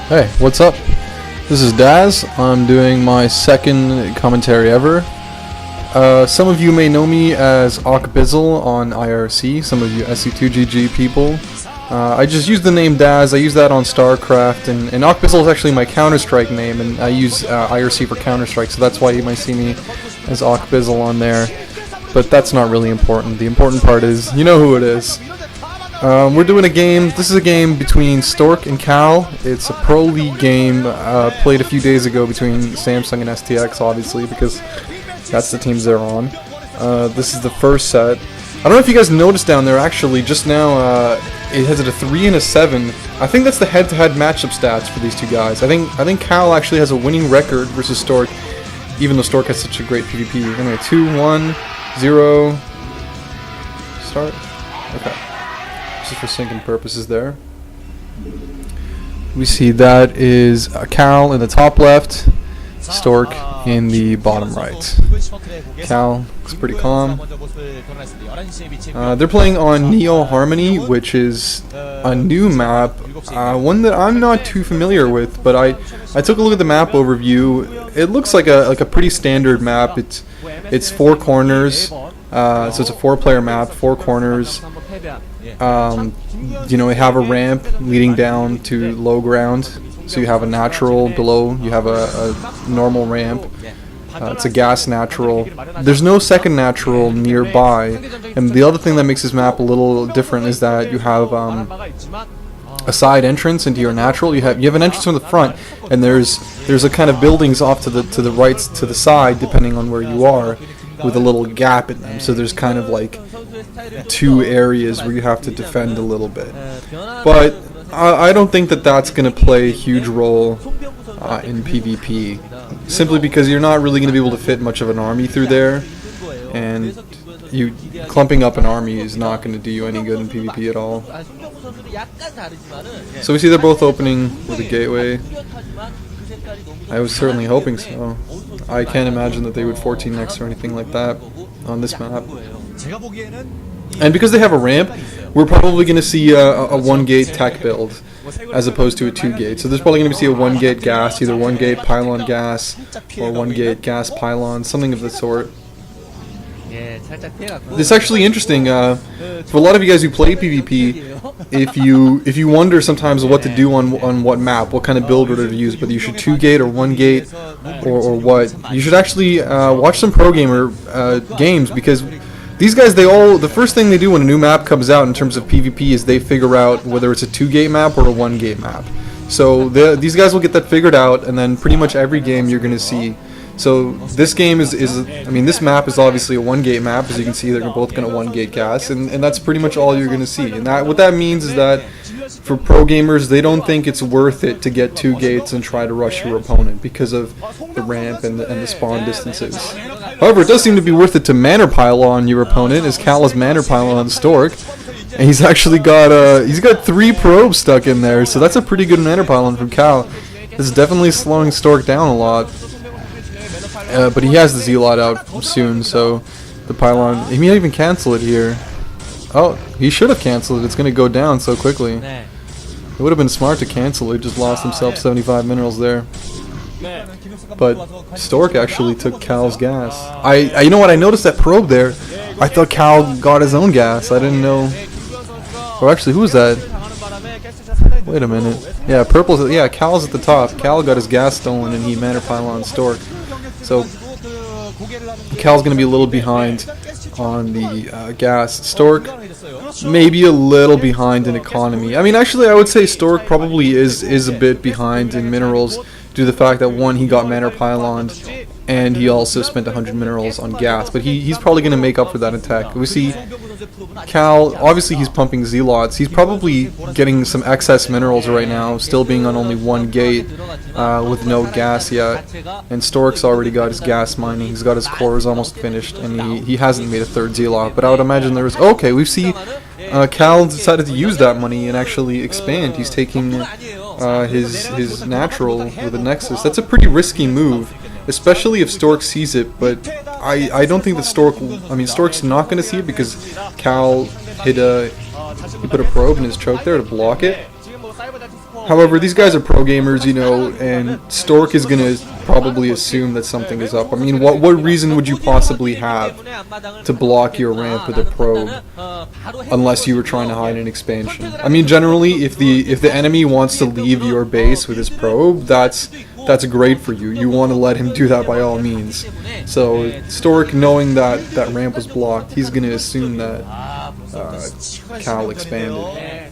Hey, what's up? This is Daz. I'm doing my second commentary ever. Some of you may know me as Bizzle on IRC, some of you SC2GG people. I just use the name Daz. I use that on StarCraft, and Bizzle is actually my Counter-Strike name, and I use IRC for Counter-Strike, so that's why you might see me as Bizzle on there. But that's not really important. The important part is, you know who it is. We're doing a game. This is a game between Stork and Cal. It's a Pro League game played a few days ago between Samsung and STX, obviously, because that's the teams they're on. This is the first set. I don't know if you guys noticed down there, actually, just now, it has a 3 and a 7. I think that's the head-to-head matchup stats for these two guys. I think Cal actually has a winning record versus Stork, even though Stork has such a great PvP. Anyway, 2-1-0. Start? Okay. Just for syncing purposes there. We see that is Cal in the top left, Stork in the bottom right. Cal looks pretty calm. They're playing on Neo Harmony, which is a new map, one that I'm not too familiar with, but I took a look at the map overview. It looks like a pretty standard map. It's 4 corners, so it's a 4-player map, 4 corners. You know, we have a ramp leading down to low ground, so you have a natural below, you have a normal ramp. It's a gas natural. There's no second natural nearby, and the other thing that makes this map a little different is that you have a side entrance into your natural. You have an entrance from the front, and there's a kind of buildings off to the right, to the side, depending on where you are, with a little gap in them. So there's kind of like 2 areas where you have to defend a little bit. But I don't think that that's going to play a huge role in PvP, simply because you're not really going to be able to fit much of an army through there, and clumping up an army is not going to do you any good in PvP at all. So we see they're both opening with a gateway. I was certainly hoping so. I can't imagine that they would 14 next or anything like that on this map. And because they have a ramp, we're probably going to see a 1-gate tech build as opposed to a 2-gate. So there's probably going to be a 1-gate gas, either 1-gate pylon gas or 1-gate gas pylon, something of the sort. It's actually interesting for a lot of you guys who play PvP. If you wonder sometimes what to do on what map, what kind of build order to use, whether you should 2-gate or 1-gate or what, you should actually watch some pro gamer games, because these guys, the first thing they do when a new map comes out in terms of PvP is they figure out whether it's a 2-gate map or a 1-gate map. So these guys will get that figured out, and then pretty much every game you're going to see. So this game this map is obviously a 1-gate map, as you can see. They're both going to 1-gate gas, and that's pretty much all you're going to see. And what that means is that for pro gamers, they don't think it's worth it to get 2 gates and try to rush your opponent because of the ramp and the spawn distances. However, it does seem to be worth it to manor pylon your opponent, as Cal is manor pylon Stork, and he's actually got 3 probes stuck in there, so that's a pretty good manor pylon from Cal. It's definitely slowing Stork down a lot. But he has the Z-Lot out soon, so the pylon, he may even cancel it here. Oh, he should have canceled it. It's going to go down so quickly. It would have been smart to cancel it. Just lost himself 75 minerals there. But Stork actually took Cal's gas. You know what? I noticed that probe there. I thought Cal got his own gas. I didn't know. Oh, actually, who was that? Wait a minute. Yeah, purple. Yeah, Cal's at the top. Cal got his gas stolen, and he manor pylon Stork. So Cal's going to be a little behind on the gas. Stork maybe a little behind in economy. I mean, actually, I would say Stork probably is a bit behind in minerals due to the fact that, one, he got manor pyloned, and he also spent 100 minerals on gas. But he's probably going to make up for that in tech. We see Cal, obviously he's pumping Z-Lots. He's probably getting some excess minerals right now, still being on only 1 gate with no gas yet. And Stork's already got his gas mining. He's got his cores almost finished, and he hasn't made a 3rd Z-Lot. But I would imagine there is... Okay, we see Cal decided to use that money and actually expand. He's taking his natural with a Nexus. That's a pretty risky move, especially if Stork sees it, but I don't think that Stork's not going to see it, because Cal he put a probe in his choke there to block it. However, these guys are pro gamers, you know, and Stork is gonna probably assume that something is up. I mean, what reason would you possibly have to block your ramp with a probe, unless you were trying to hide an expansion? I mean, generally, if the enemy wants to leave your base with his probe, that's great for you. You want to let him do that by all means. So Stork, knowing that that ramp was blocked, he's gonna assume that Cal expanded,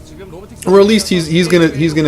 or at least he's gonna